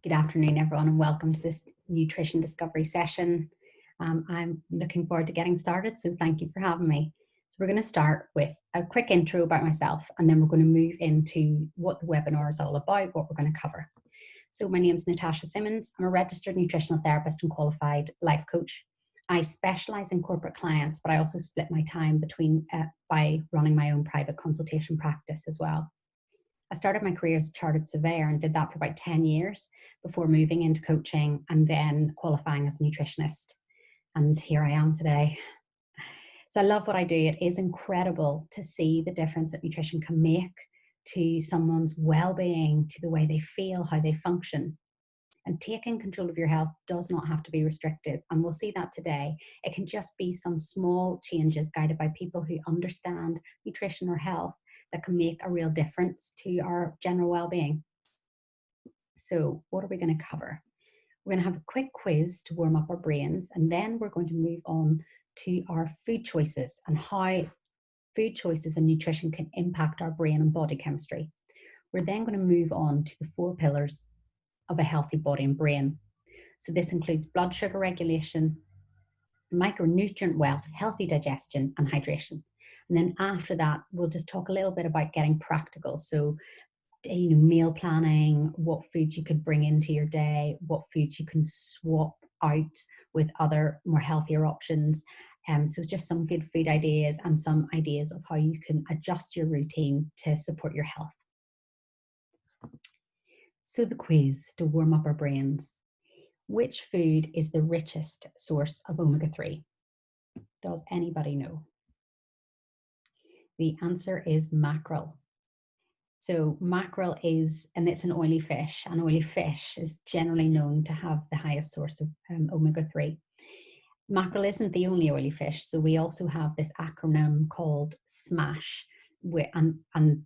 Good afternoon, everyone, and welcome to this nutrition discovery session. I'm looking forward to getting started, so thank you for having me. So we're going to start with a quick intro about myself, and then we're going to move into what the webinar is all about, what we're going to cover. So my name is Natasha Simmons. I'm a registered nutritional therapist and qualified life coach. I specialize in corporate clients, but I also split my time between by running my own private consultation practice as well. I started my career as a chartered surveyor and did that for about 10 years before moving into coaching and then qualifying as a nutritionist. And here I am today. So I love what I do. It is incredible to see the difference that nutrition can make to someone's well-being, to the way they feel, how they function. And taking control of your health does not have to be restrictive. And we'll see that today. It can just be some small changes guided by people who understand nutrition or health that can make a real difference to our general well-being. So what are we going to cover? We're going to have a quick quiz to warm up our brains, and then we're going to move on to our food choices and how food choices and nutrition can impact our brain and body chemistry. We're then going to move on to the 4 pillars of a healthy body and brain. So this includes blood sugar regulation, micronutrient wealth, healthy digestion, and hydration. And then after that, we'll just talk a little bit about getting practical. So, meal planning, what foods you could bring into your day, what foods you can swap out with other more healthier options. So just some good food ideas and some ideas of how you can adjust your routine to support your health. So the quiz to warm up our brains. Which food is the richest source of omega-3? Does anybody know? The answer is mackerel. So mackerel is, and it's an oily fish, and oily fish is generally known to have the highest source of omega-3. Mackerel isn't the only oily fish, so we also have this acronym called SMASH, and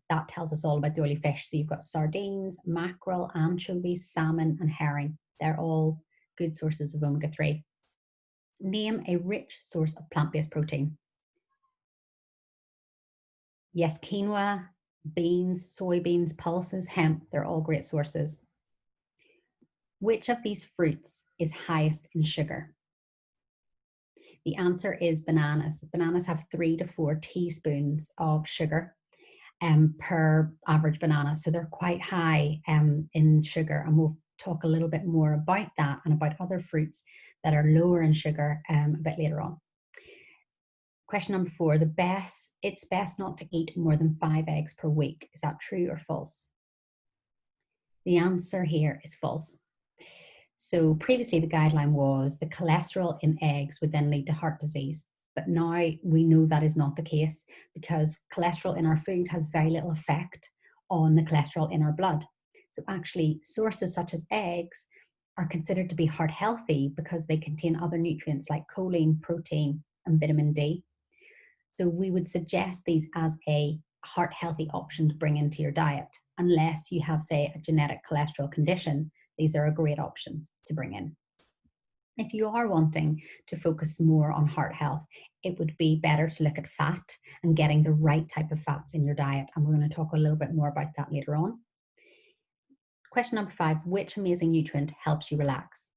that tells us all about the oily fish. So you've got sardines, mackerel, anchovies, salmon, and herring. They're all good sources of omega-3. Name a rich source of plant-based protein. Yes, quinoa, beans, soybeans, pulses, hemp, they're all great sources. Which of these fruits is highest in sugar? The answer is bananas. Bananas have 3 to 4 teaspoons of sugar per average banana. So they're quite high in sugar. And we'll talk a little bit more about that and about other fruits that are lower in sugar a bit later on. Question number 4, it's best not to eat more than 5 eggs per week. Is that true or false? The answer here is false. So previously the guideline was the cholesterol in eggs would then lead to heart disease. But now we know that is not the case because cholesterol in our food has very little effect on the cholesterol in our blood. So actually sources such as eggs are considered to be heart healthy because they contain other nutrients like choline, protein, and vitamin D. So we would suggest these as a heart healthy option to bring into your diet. Unless you have, say, a genetic cholesterol condition, these are a great option to bring in. If you are wanting to focus more on heart health, it would be better to look at fat and getting the right type of fats in your diet. And we're going to talk a little bit more about that later on. Question number 5, which amazing nutrient helps you relax?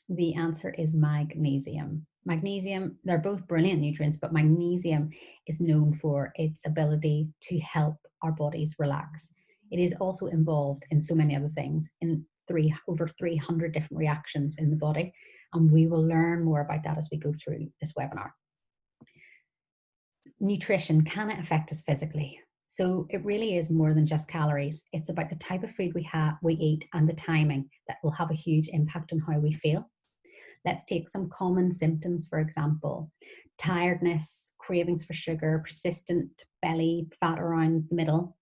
The answer is magnesium. Magnesium, they're both brilliant nutrients, but magnesium is known for its ability to help our bodies relax. It is also involved in so many other things, in over 300 different reactions in the body, and we will learn more about that as we go through this webinar. Nutrition, can it affect us physically? So it really is more than just calories. It's about the type of food we eat and the timing that will have a huge impact on how we feel. Let's take some common symptoms, for example, tiredness, cravings for sugar, persistent belly fat around the middle.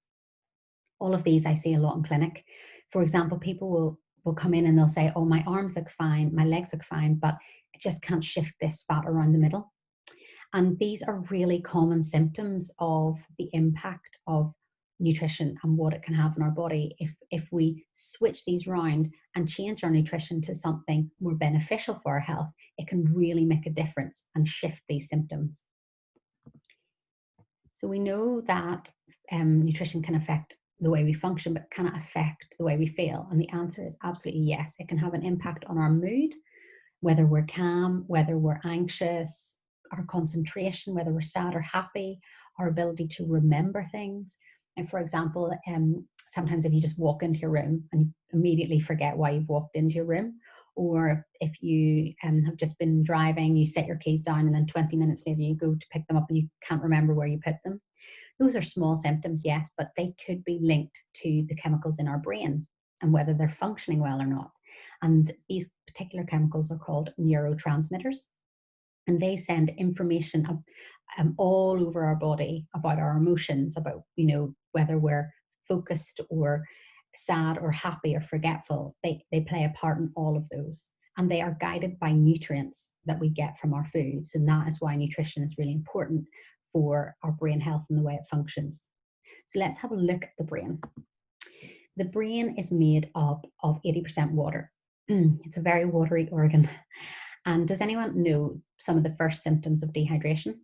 All of these I see a lot in clinic. For example, people will come in and they'll say, oh, my arms look fine, my legs look fine, but I just can't shift this fat around the middle. And these are really common symptoms of the impact of nutrition and what it can have on our body. If we switch these around and change our nutrition to something more beneficial for our health, it can really make a difference and shift these symptoms. So we know that nutrition can affect the way we function, but can it affect the way we feel? And the answer is absolutely yes. It can have an impact on our mood, whether we're calm, whether we're anxious, our concentration, whether we're sad or happy, our ability to remember things. And for example, sometimes if you just walk into your room and you immediately forget why you've walked into your room, or if you have just been driving, you set your keys down and then 20 minutes later you go to pick them up and you can't remember where you put them. Those are small symptoms, yes, but they could be linked to the chemicals in our brain and whether they're functioning well or not. And these particular chemicals are called neurotransmitters, and they send information all over our body about our emotions, about, whether we're focused or sad or happy or forgetful. They play a part in all of those. And they are guided by nutrients that we get from our foods. And that is why nutrition is really important for our brain health and the way it functions. So let's have a look at the brain. The brain is made up of 80% water. It's a very watery organ. And does anyone know some of the first symptoms of dehydration?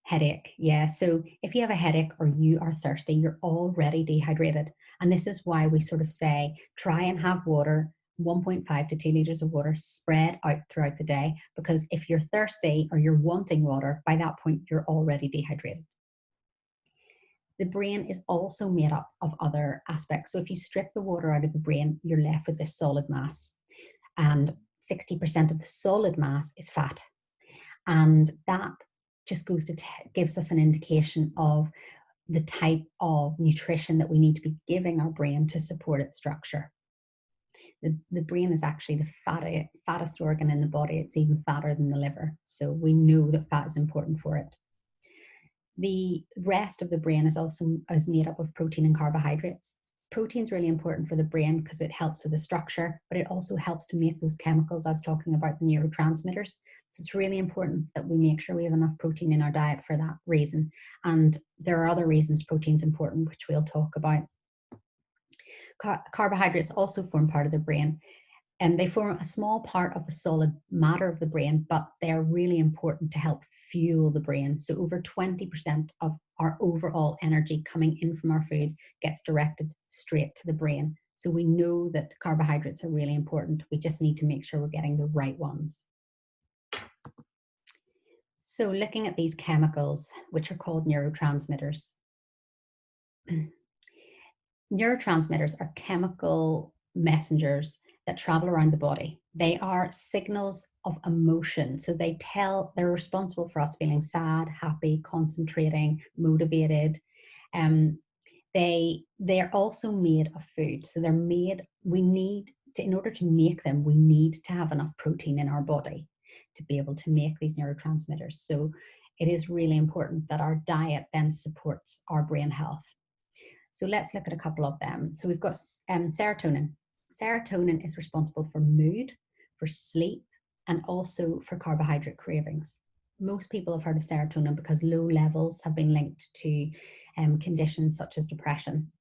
Headache, yeah. So if you have a headache or you are thirsty, you're already dehydrated. And this is why we sort of say, try and have water, 1.5 to 2 liters of water spread out throughout the day. Because if you're thirsty or you're wanting water, by that point, you're already dehydrated. The brain is also made up of other aspects. So if you strip the water out of the brain, you're left with this solid mass. And 60% of the solid mass is fat. And that just goes to gives us an indication of the type of nutrition that we need to be giving our brain to support its structure. The brain is actually the fattest organ in the body. It's even fatter than the liver. So we know that fat is important for it. The rest of the brain is made up of protein and carbohydrates. Protein is really important for the brain because it helps with the structure, but it also helps to make those chemicals I was talking about, the neurotransmitters. So it's really important that we make sure we have enough protein in our diet for that reason. And there are other reasons protein is important, which we'll talk about. Carbohydrates also form part of the brain. And they form a small part of the solid matter of the brain, but they're really important to help fuel the brain. So over 20% of our overall energy coming in from our food gets directed straight to the brain. So we know that carbohydrates are really important. We just need to make sure we're getting the right ones. So looking at these chemicals, which are called neurotransmitters. Neurotransmitters are chemical messengers that travel around the body. They are signals of emotion. So they're responsible for us feeling sad, happy, concentrating, motivated. They're also made of food. So in order to make them, we need to have enough protein in our body to be able to make these neurotransmitters. So it is really important that our diet then supports our brain health. So let's look at a couple of them. So we've got serotonin. Serotonin is responsible for mood, for sleep, and also for carbohydrate cravings. Most people have heard of serotonin because low levels have been linked to conditions such as depression.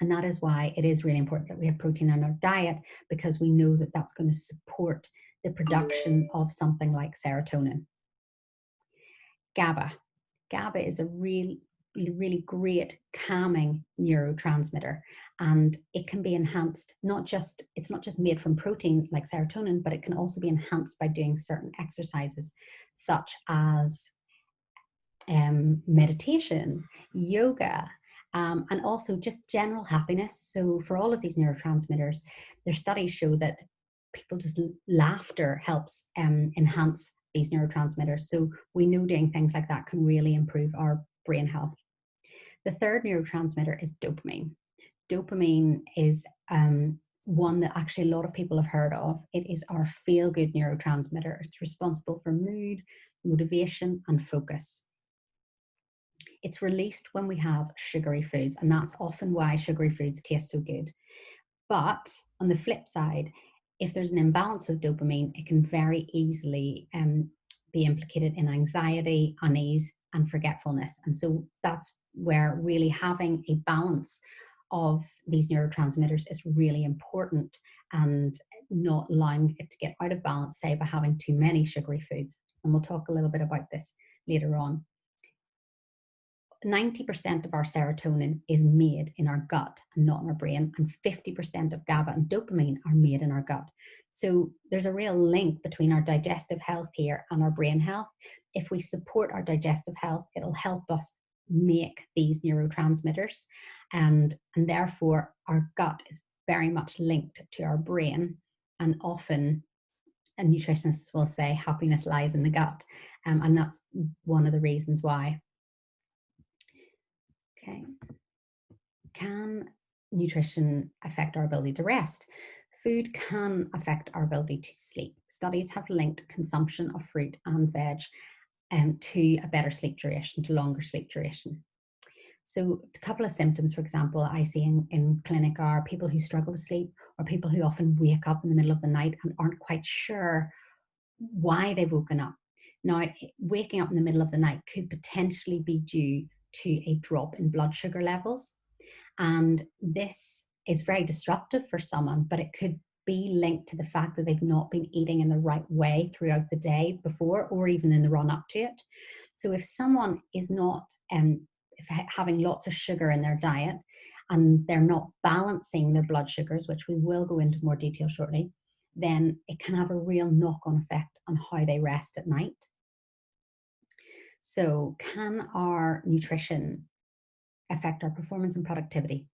And that is why it is really important that we have protein in our diet, because we know that that's going to support the production of something like serotonin. GABA. GABA is a really great calming neurotransmitter, and it can be enhanced. It's not just made from protein like serotonin, but it can also be enhanced by doing certain exercises such as meditation, yoga, and also just general happiness. So for all of these neurotransmitters, their studies show that laughter helps enhance these neurotransmitters. So we know doing things like that can really improve our brain health. The third neurotransmitter is dopamine. Dopamine is one that actually a lot of people have heard of. It is our feel-good neurotransmitter. It's responsible for mood, motivation, and focus. It's released when we have sugary foods, and that's often why sugary foods taste so good. But on the flip side, if there's an imbalance with dopamine, it can very easily be implicated in anxiety, unease, and forgetfulness. And so that's where really having a balance of these neurotransmitters is really important, and not allowing it to get out of balance, say by having too many sugary foods. And we'll talk a little bit about this later on. 90% of our serotonin is made in our gut and not in our brain, and 50% of GABA and dopamine are made in our gut. So there's a real link between our digestive health here and our brain health. If we support our digestive health, it'll help us make these neurotransmitters, and therefore our gut is very much linked to our brain. And often, and nutritionists will say happiness lies in the gut, and that's one of the reasons why. Okay. Can nutrition affect our ability to rest? Food can affect our ability to sleep. Studies have linked consumption of fruit and veg to a better sleep duration, to longer sleep duration. So a couple of symptoms, for example, I see in clinic are people who struggle to sleep, or people who often wake up in the middle of the night and aren't quite sure why they've woken up. Now, waking up in the middle of the night could potentially be due to a drop in blood sugar levels. And this is very disruptive for someone, but it could be linked to the fact that they've not been eating in the right way throughout the day before, or even in the run up to it. So if someone is not having lots of sugar in their diet, and they're not balancing their blood sugars, which we will go into more detail shortly, then it can have a real knock-on effect on how they rest at night. So can our nutrition affect our performance and productivity?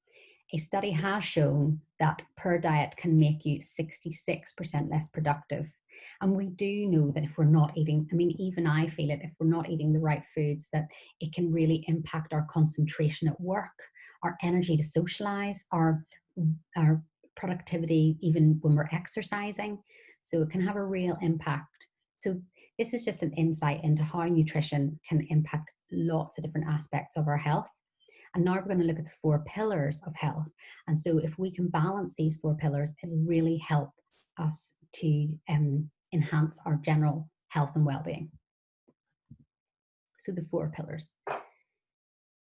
A study has shown that poor diet can make you 66% less productive. And we do know that if we're not eating, I mean, even I feel it, if we're not eating the right foods, that it can really impact our concentration at work, our energy to socialize, our productivity, even when we're exercising. So it can have a real impact. So this is just an insight into how nutrition can impact lots of different aspects of our health. And now we're going to look at the 4 pillars of health. And so if we can balance these 4 pillars, it'll really help us to enhance our general health and well-being. So the 4 pillars.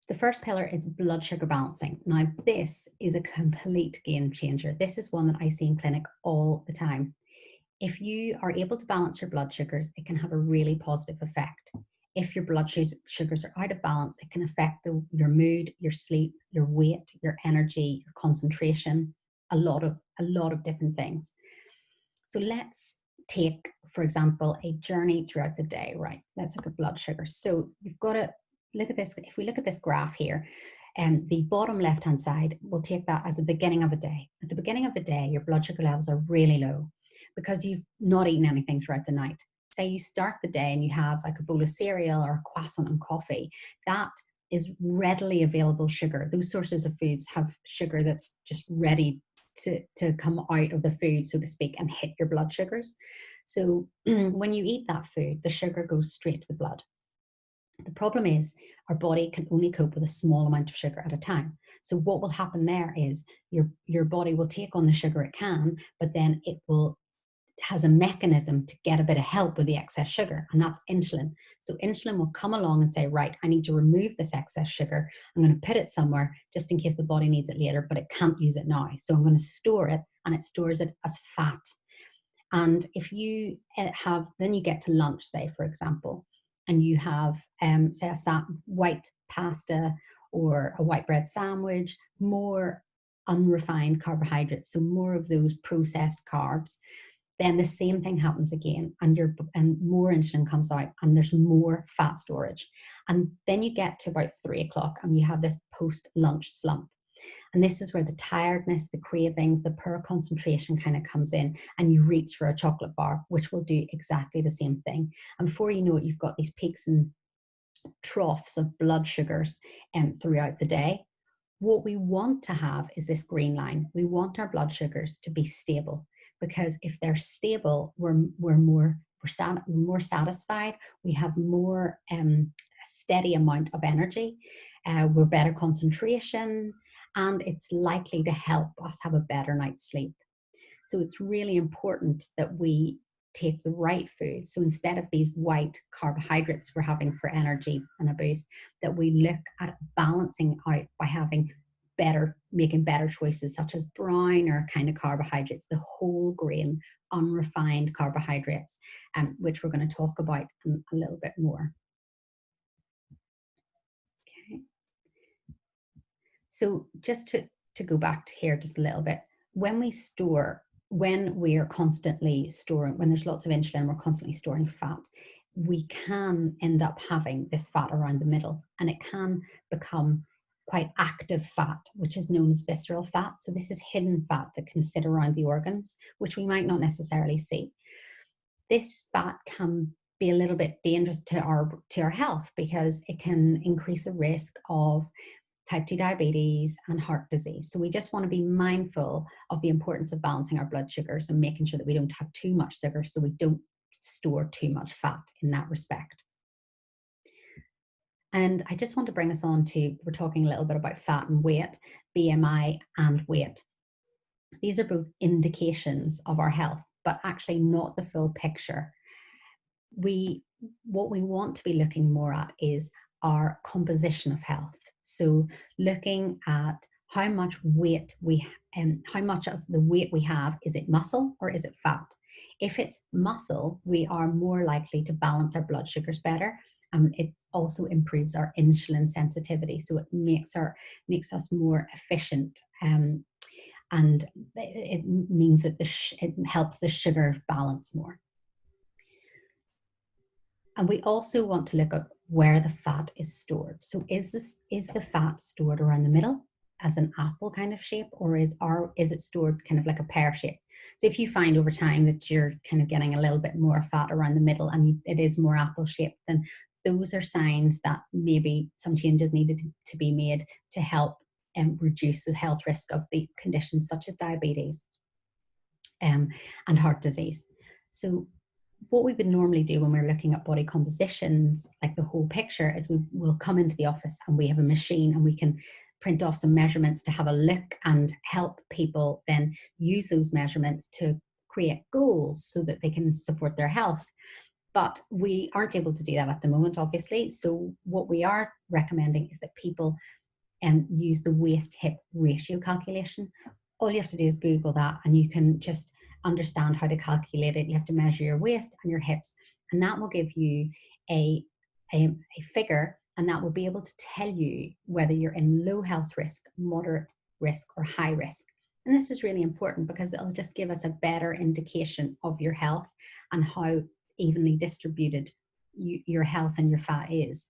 The first pillar is blood sugar balancing. Now, this is a complete game changer. This is one that I see in clinic all the time. If you are able to balance your blood sugars, it can have a really positive effect. If your blood sugars are out of balance, it can affect your mood, your sleep, your weight, your energy, your concentration, a lot of different things. So let's take, for example, a journey throughout the day, right? Let's look at blood sugar. So you've got to look at this. If we look at this graph here, the bottom left-hand side, we'll take that as the beginning of a day. At the beginning of the day, your blood sugar levels are really low because you've not eaten anything throughout the night. Say you start the day and you have like a bowl of cereal or a croissant and coffee. That is readily available sugar. Those sources of foods have sugar that's just ready to come out of the food, so to speak, and hit your blood sugars. So when you eat that food, the sugar goes straight to the blood. The problem is our body can only cope with a small amount of sugar at a time. So what will happen there is your body will take on the sugar it can, but then it has a mechanism to get a bit of help with the excess sugar, and that's insulin. So insulin will come along and say, right, I need to remove this excess sugar. I'm going to put it somewhere just in case the body needs it later, but it can't use it now. So I'm going to store it, and it stores it as fat. And if you then you get to lunch, say, for example, and you have, say, a white pasta or a white bread sandwich, more unrefined carbohydrates, so more of those processed carbs, then the same thing happens again, and more insulin comes out, and there's more fat storage. And then you get to about 3 o'clock and you have this post-lunch slump. And this is where the tiredness, the cravings, the poor concentration kind of comes in, and you reach for a chocolate bar, which will do exactly the same thing. And before you know it, you've got these peaks and troughs of blood sugars throughout the day. What we want to have is this green line. We want our blood sugars to be stable, because if they're stable, we're more satisfied. We have more steady amount of energy. We're better concentration, and it's likely to help us have a better night's sleep. So it's really important that we take the right food. So instead of these white carbohydrates we're having for energy and a boost, that we look at balancing out by making better choices, such as brown or kind of carbohydrates, the whole grain, unrefined carbohydrates, which we're going to talk about a little bit more. Okay. So just to go back to here just a little bit, when we are constantly storing, when there's lots of insulin, we're constantly storing fat, we can end up having this fat around the middle, and it can become quite active fat, which is known as visceral fat. So this is hidden fat that can sit around the organs, which we might not necessarily see. This fat can be a little bit dangerous to our health because it can increase the risk of type 2 diabetes and heart disease. So we just want to be mindful of the importance of balancing our blood sugars and making sure that we don't have too much sugar so we don't store too much fat in that respect. And I just want to bring us on to, we're talking a little bit about fat and weight, BMI and weight. These are both indications of our health, but actually not the full picture. What we want to be looking more at is our composition of health. So looking at how much weight how much of the weight we have, is it muscle or is it fat? If it's muscle, we are more likely to balance our blood sugars better. It also improves our insulin sensitivity. So it makes us more efficient. And it means that it helps the sugar balance more. And we also want to look at where the fat is stored. So is the fat stored around the middle as an apple kind of shape, or is it stored kind of like a pear shape? So if you find over time that you're kind of getting a little bit more fat around the middle and it is more apple shaped, then those are signs that maybe some changes needed to be made to help reduce the health risk of the conditions such as diabetes and heart disease. So what we would normally do when we're looking at body compositions, like the whole picture, is we will come into the office and we have a machine and we can print off some measurements to have a look and help people then use those measurements to create goals so that they can support their health. But we aren't able to do that at the moment, obviously. So what we are recommending is that people use the waist-hip ratio calculation. All you have to do is Google that and you can just understand how to calculate it. You have to measure your waist and your hips, and that will give you a figure, and that will be able to tell you whether you're in low health risk, moderate risk, or high risk. And this is really important because it'll just give us a better indication of your health and how evenly distributed your health and your fat is.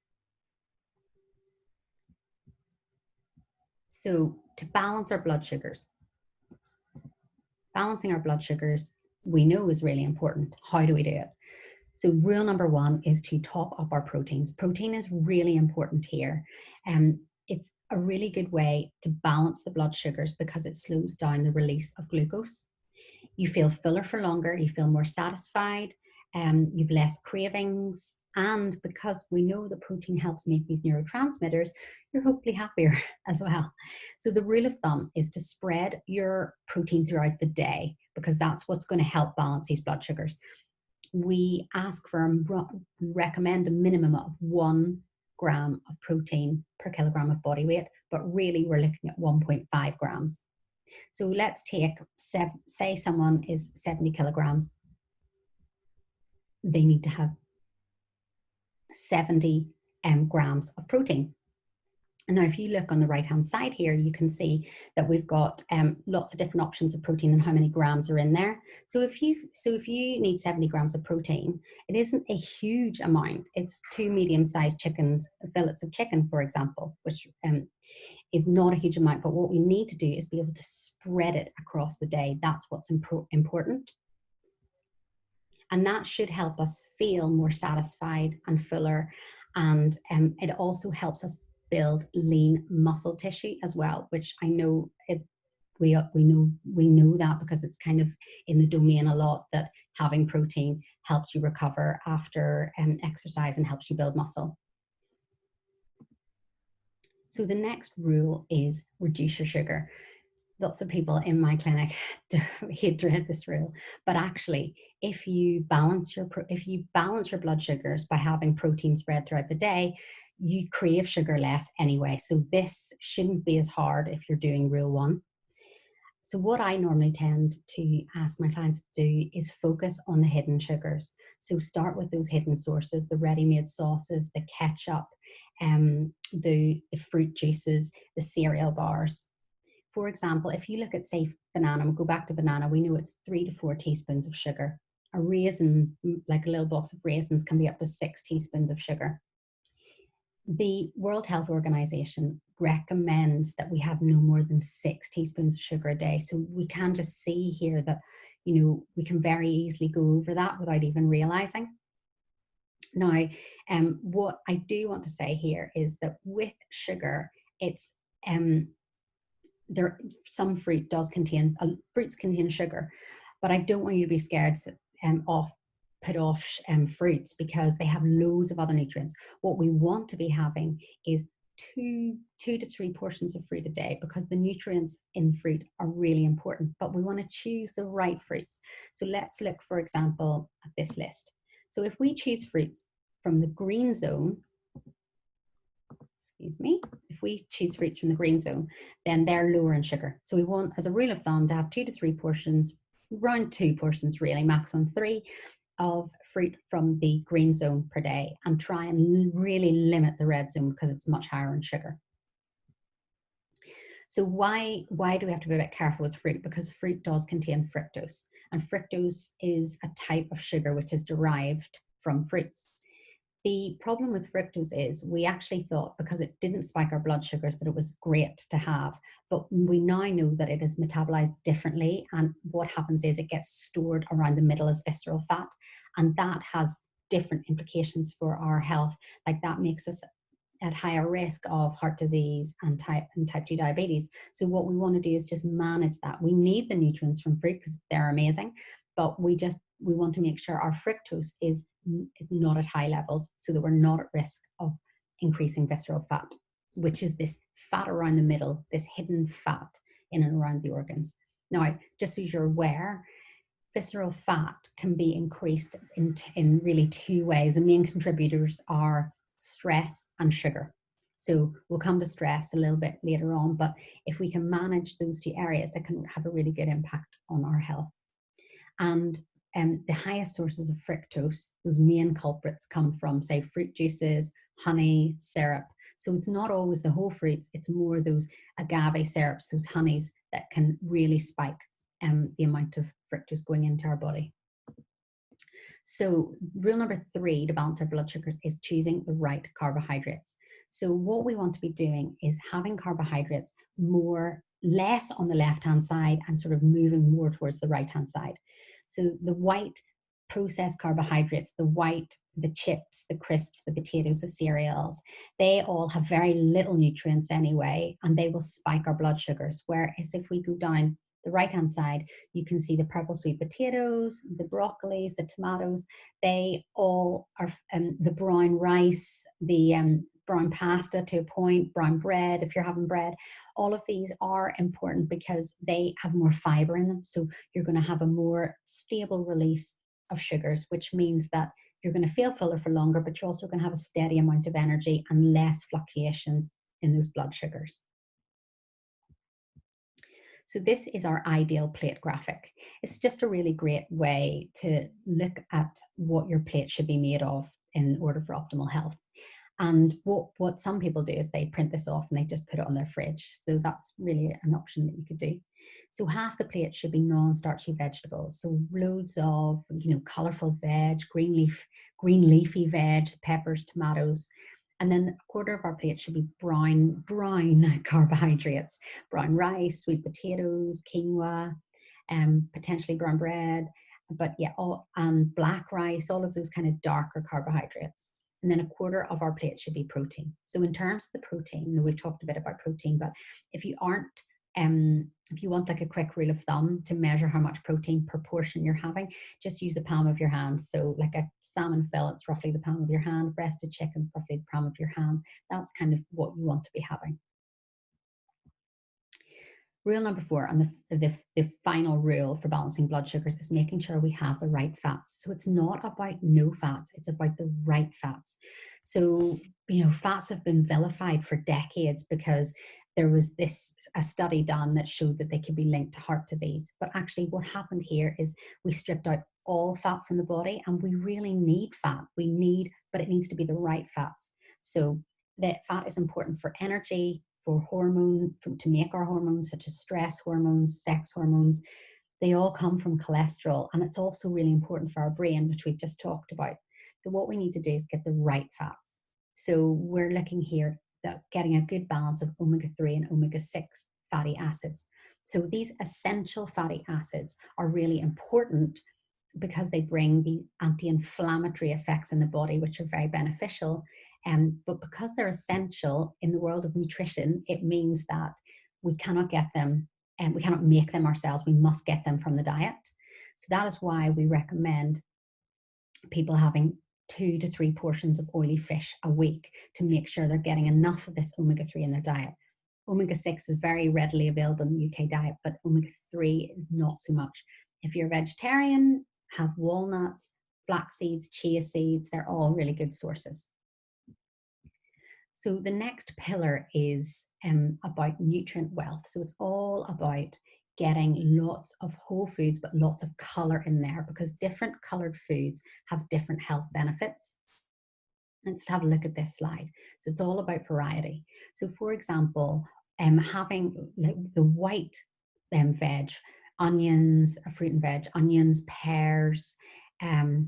So to balance our blood sugars, balancing our blood sugars, we know is really important. How do we do it? So rule number one is to top up our proteins. Protein is really important here. It's a really good way to balance the blood sugars because it slows down the release of glucose. You feel fuller for longer, you feel more satisfied, you've less cravings, and because we know that protein helps make these neurotransmitters, you're hopefully happier as well. So the rule of thumb is to spread your protein throughout the day because that's what's going to help balance these blood sugars. We recommend a minimum of 1 gram of protein per kilogram of body weight, but really we're looking at 1.5 grams. So let's take, say someone is 70 kilograms, they need to have 70 grams of protein. And now if you look on the right hand side here, you can see that we've got lots of different options of protein and how many grams are in there. So if you need 70 grams of protein, it isn't a huge amount. It's 2 medium-sized fillets of chicken, for example, which is not a huge amount. But what we need to do is be able to spread it across the day. That's what's important. And that should help us feel more satisfied and fuller. And it also helps us build lean muscle tissue as well, which I know we know that because it's kind of in the domain a lot that having protein helps you recover after exercise and helps you build muscle. So the next rule is reduce your sugar. Lots of people in my clinic hate this rule, but actually, if you balance your blood sugars by having protein spread throughout the day, you crave sugar less anyway. So this shouldn't be as hard if you're doing rule one. So what I normally tend to ask my clients to do is focus on the hidden sugars. So start with those hidden sources, the ready-made sauces, the ketchup, the fruit juices, the cereal bars. For example, if you look at, say, banana, we'll go back to banana, we know it's 3 to 4 teaspoons of sugar. A raisin, like a little box of raisins, can be up to 6 teaspoons of sugar. The World Health Organization recommends that we have no more than 6 teaspoons of sugar a day. So we can just see here that, we can very easily go over that without even realizing. Now, what I do want to say here is that with sugar, it's some fruits contain sugar, but I don't want you to be scared put off fruits, because they have loads of other nutrients. What we want to be having is two to three portions of fruit a day, because the nutrients in fruit are really important, but we want to choose the right fruits. So let's look, for example, at this list. So if we choose fruits from the green zone, if we choose fruits from the green zone, then they're lower in sugar. So we want, as a rule of thumb, to have 2 to 3 portions, around 2 portions really, maximum 3, of fruit from the green zone per day, and try and really limit the red zone because it's much higher in sugar. So why do we have to be a bit careful with fruit? Because fruit does contain fructose, and fructose is a type of sugar which is derived from fruits. The problem with fructose is we actually thought, because it didn't spike our blood sugars, that it was great to have. But we now know that it is metabolized differently. And what happens is it gets stored around the middle as visceral fat. And that has different implications for our health. Like, that makes us at higher risk of heart disease and type 2 diabetes. So what we want to do is just manage that. We need the nutrients from fruit because they're amazing, but we want to make sure our fructose is not at high levels, so that we're not at risk of increasing visceral fat, which is this fat around the middle, this hidden fat in and around the organs. Now, just so you're aware, visceral fat can be increased in really 2 ways. The main contributors are stress and sugar. So we'll come to stress a little bit later on, but if we can manage those 2 areas, it can have a really good impact on our health. And the highest sources of fructose, those main culprits, come from, say, fruit juices, honey, syrup. So it's not always the whole fruits, it's more those agave syrups, those honeys, that can really spike the amount of fructose going into our body. So rule number 3 to balance our blood sugars is choosing the right carbohydrates. So what we want to be doing is having carbohydrates less on the left-hand side and sort of moving more towards the right-hand side. So the white processed carbohydrates, the chips, the crisps, the potatoes, the cereals, they all have very little nutrients anyway, and they will spike our blood sugars. Whereas if we go down the right-hand side, you can see the purple sweet potatoes, the broccolis, the tomatoes, they all are, the brown rice, the brown pasta to a point, brown bread, if you're having bread, all of these are important because they have more fiber in them. So you're going to have a more stable release of sugars, which means that you're going to feel fuller for longer, but you're also going to have a steady amount of energy and less fluctuations in those blood sugars. So this is our ideal plate graphic. It's just a really great way to look at what your plate should be made of in order for optimal health. And what some people do is they print this off and they just put it on their fridge. So that's really an option that you could do. So half the plate should be non-starchy vegetables. So loads of, colorful veg, green leafy veg, peppers, tomatoes. And then a quarter of our plate should be brown carbohydrates, brown rice, sweet potatoes, quinoa, potentially brown bread, but yeah, and black rice, all of those kind of darker carbohydrates. And then a quarter of our plate should be protein. So in terms of the protein, we've talked a bit about protein, but if you want like a quick rule of thumb to measure how much protein per portion you're having, just use the palm of your hand. So like a salmon fillet, it's roughly the palm of your hand. Breasted chicken, roughly the palm of your hand. That's kind of what you want to be having. Rule number 4, and the final rule for balancing blood sugars, is making sure we have the right fats. So it's not about no fats, it's about the right fats. So, fats have been vilified for decades because there was a study done that showed that they could be linked to heart disease. But actually what happened here is we stripped out all fat from the body, and we really need fat. But it needs to be the right fats. So that fat is important for energy, for to make our hormones, such as stress hormones, sex hormones. They all come from cholesterol, and it's also really important for our brain, which we've just talked about. So what we need to do is get the right fats. So we're looking here at getting a good balance of omega-3 and omega-6 fatty acids. So these essential fatty acids are really important because they bring the anti-inflammatory effects in the body, which are very beneficial. But because they're essential in the world of nutrition, it means that we cannot get them and we cannot make them ourselves. We must get them from the diet. So that is why we recommend people having 2 to 3 portions of oily fish a week to make sure they're getting enough of this omega-3 in their diet. Omega-6 is very readily available in the UK diet, but omega-3 is not so much. If you're a vegetarian, have walnuts, flax seeds, chia seeds. They're all really good sources. So the next pillar is about nutrient wealth. So it's all about getting lots of whole foods, but lots of color in there, because different colored foods have different health benefits. Let's have a look at this slide. So it's all about variety. So for example, having the white veg, onions, fruit and veg, onions, pears,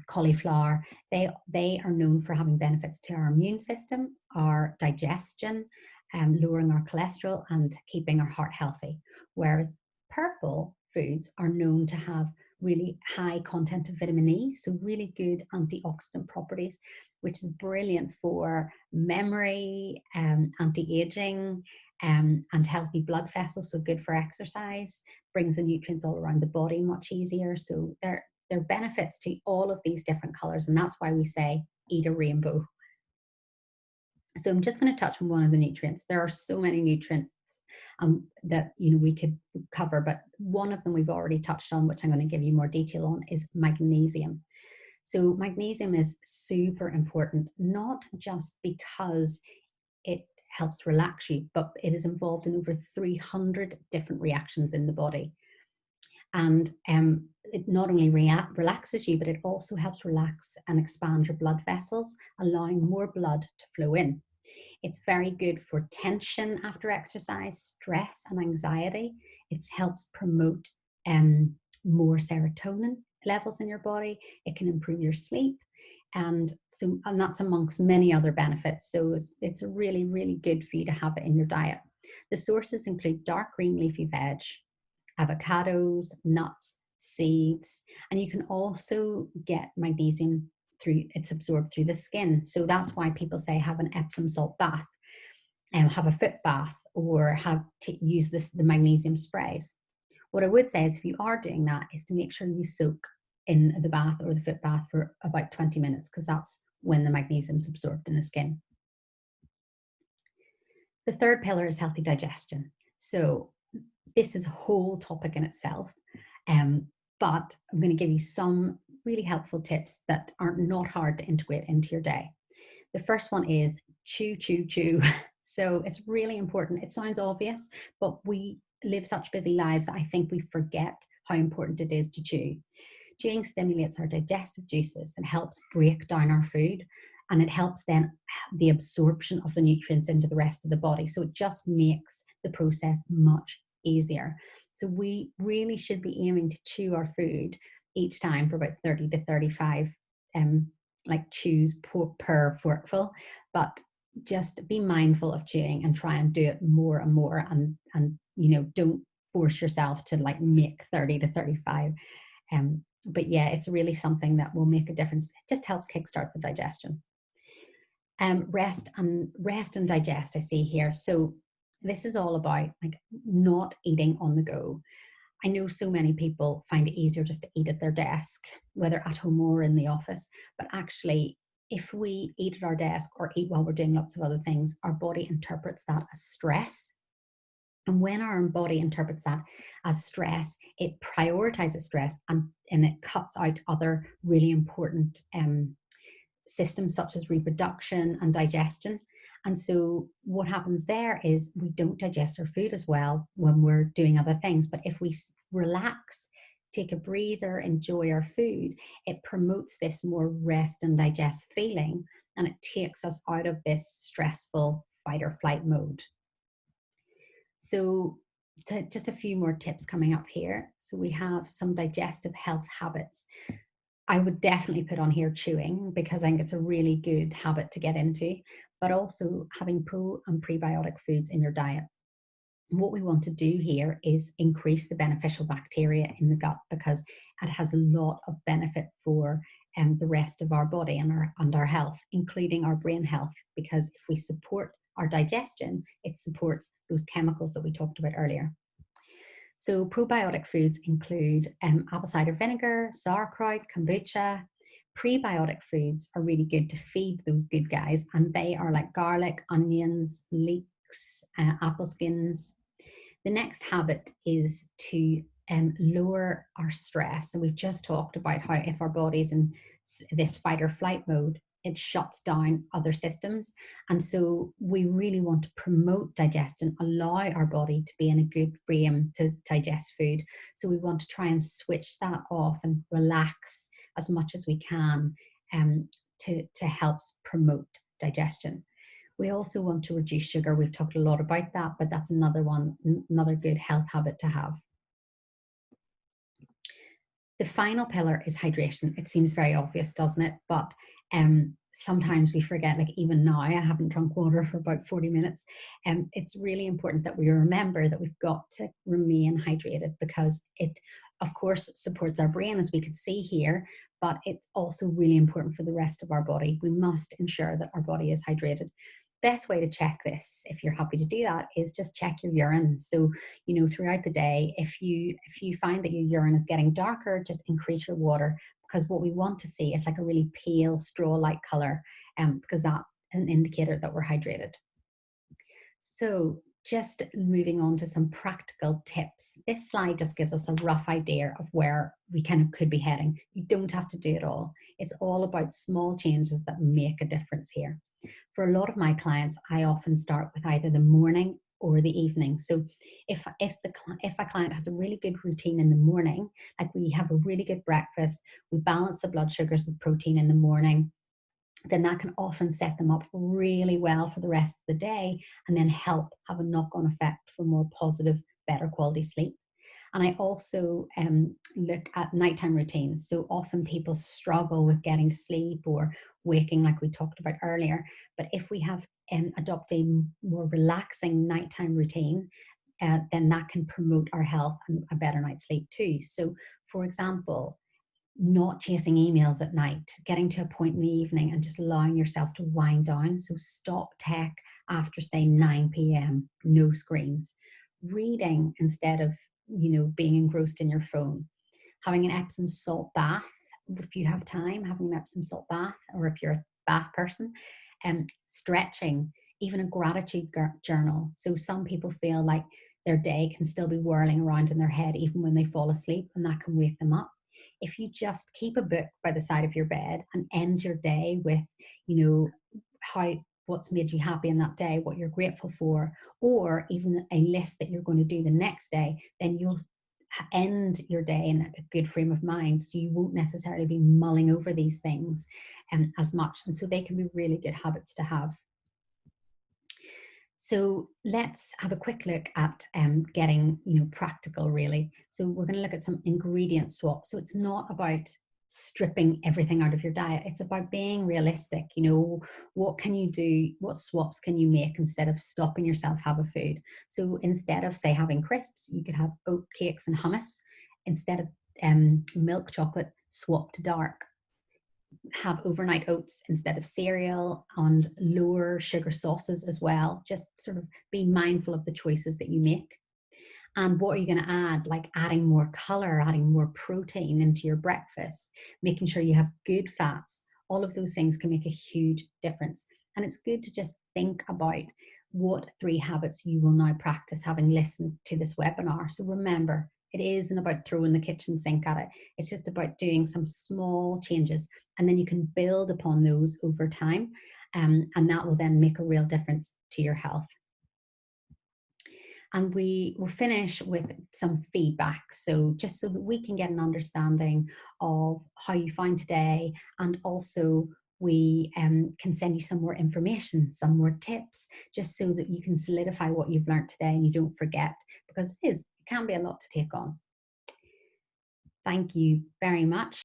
cauliflower, they are known for having benefits to our immune system, our digestion, lowering our cholesterol and keeping our heart healthy. Whereas purple foods are known to have really high content of vitamin E, so really good antioxidant properties, which is brilliant for memory, anti-aging, and healthy blood vessels, so good for exercise, brings the nutrients all around the body much easier. So there are benefits to all of these different colors, and that's why we say eat a rainbow. So I'm just going to touch on one of the nutrients. There are so many nutrients that we could cover, but one of them we've already touched on, which I'm going to give you more detail on, is magnesium. So magnesium is super important, not just because it helps relax you, but it is involved in over 300 different reactions in the body. And it not only relaxes you, but it also helps relax and expand your blood vessels, allowing more blood to flow in. It's very good for tension after exercise, stress and anxiety. It helps promote more serotonin levels in your body. It can improve your sleep. And that's amongst many other benefits. So it's really, really good for you to have it in your diet. The sources include dark green leafy veg, avocados, nuts, seeds, and you can also get magnesium it's absorbed through the skin. So that's why people say have an Epsom salt bath, and have a foot bath, or have to use the magnesium sprays. What I would say is if you are doing that, is to make sure you soak in the bath or the foot bath for about 20 minutes, because that's when the magnesium is absorbed in the skin. The third pillar is healthy digestion. So this is a whole topic in itself, but I'm going to give you some really helpful tips that are not hard to integrate into your day. The first one is chew, chew, chew. So it's really important. It sounds obvious, but we live such busy lives that I think we forget how important it is to chew. Chewing stimulates our digestive juices and helps break down our food, and it helps then the absorption of the nutrients into the rest of the body. So it just makes the process much easier. So we really should be aiming to chew our food each time for about 30 to 35 chews per forkful, but just be mindful of chewing and try and do it more and more, and don't force yourself to make 30 to 35. But yeah, it's really something that will make a difference. It just helps kickstart the digestion. Rest and digest, I see here. So this is all about not eating on the go. I know so many people find it easier just to eat at their desk, whether at home or in the office. But actually, if we eat at our desk or eat while we're doing lots of other things, our body interprets that as stress. And when our body interprets that as stress, it prioritizes stress and it cuts out other really important systems such as reproduction and digestion. And so what happens there is we don't digest our food as well when we're doing other things. But if we relax, take a breather, enjoy our food, it promotes this more rest and digest feeling and it takes us out of this stressful fight or flight mode. So just a few more tips coming up here. So we have some digestive health habits. I would definitely put on here chewing, because I think it's a really good habit to get into, but also having pro and prebiotic foods in your diet. What we want to do here is increase the beneficial bacteria in the gut, because it has a lot of benefit for the rest of our body and our health, including our brain health, because if we support our digestion, it supports those chemicals that we talked about earlier. So probiotic foods include apple cider vinegar, sauerkraut, kombucha. Prebiotic foods are really good to feed those good guys, and they are like garlic, onions, leeks, apple skins. The next habit is to lower our stress. So we've just talked about how if our body's in this fight or flight mode, it shuts down other systems. And so we really want to promote digestion, allow our body to be in a good frame to digest food. So we want to try and switch that off and relax as much as we can to help promote digestion. We also want to reduce sugar. We've talked a lot about that, but that's another good health habit to have. The final pillar is hydration. It seems very obvious, doesn't it? But sometimes we forget, like even now, I haven't drunk water for about 40 minutes. It's really important that we remember that we've got to remain hydrated, because it, of course, supports our brain, as we could see here, but it's also really important for the rest of our body. We must ensure that our body is hydrated. Best way to check this, if you're happy to do that, is just check your urine. So, throughout the day, if you find that your urine is getting darker, just increase your water, because what we want to see is like a really pale straw-like color, because that's an indicator that we're hydrated. So just moving on to some practical tips. This slide just gives us a rough idea of where we kind of could be heading. You don't have to do it all. It's all about small changes that make a difference here. For a lot of my clients, I often start with either the morning or the evening. So if a client has a really good routine in the morning, like we have a really good breakfast, we balance the blood sugars with protein in the morning, then that can often set them up really well for the rest of the day, and then help have a knock-on effect for more positive, better quality sleep. And I also look at nighttime routines. So often people struggle with getting to sleep or waking, like we talked about earlier. But if we have adopted a more relaxing nighttime routine, then that can promote our health and a better night's sleep too. So, for example, not chasing emails at night, getting to a point in the evening and just allowing yourself to wind down. So stop tech after, say, 9 p.m., no screens. Reading instead of, being engrossed in your phone. Having an Epsom salt bath, if you have time, having an Epsom salt bath, or if you're a bath person. Stretching, even a gratitude journal. So some people feel like their day can still be whirling around in their head even when they fall asleep, and that can wake them up. If you just keep a book by the side of your bed and end your day with, what's made you happy in that day, what you're grateful for, or even a list that you're going to do the next day, then you'll end your day in a good frame of mind. So you won't necessarily be mulling over these things as much. And so they can be really good habits to have. So let's have a quick look at getting, practical really. So we're going to look at some ingredient swaps. So it's not about stripping everything out of your diet. It's about being realistic. What can you do? What swaps can you make instead of stopping yourself have a food? So instead of, say, having crisps, you could have oat cakes and hummus. Instead of milk chocolate, swap to dark. Have overnight oats instead of cereal, and lower sugar sauces as well. Just sort of be mindful of the choices that you make. And what are you going to add? Like adding more color, adding more protein into your breakfast, making sure you have good fats. All of those things can make a huge difference. And it's good to just think about what 3 habits you will now practice having listened to this webinar. So remember, it isn't about throwing the kitchen sink at it. It's just about doing some small changes, and then you can build upon those over time. And that will then make a real difference to your health. And we will finish with some feedback. So just so that we can get an understanding of how you find today, and also we can send you some more information, some more tips, just so that you can solidify what you've learned today and you don't forget, because it can be a lot to take on. Thank you very much.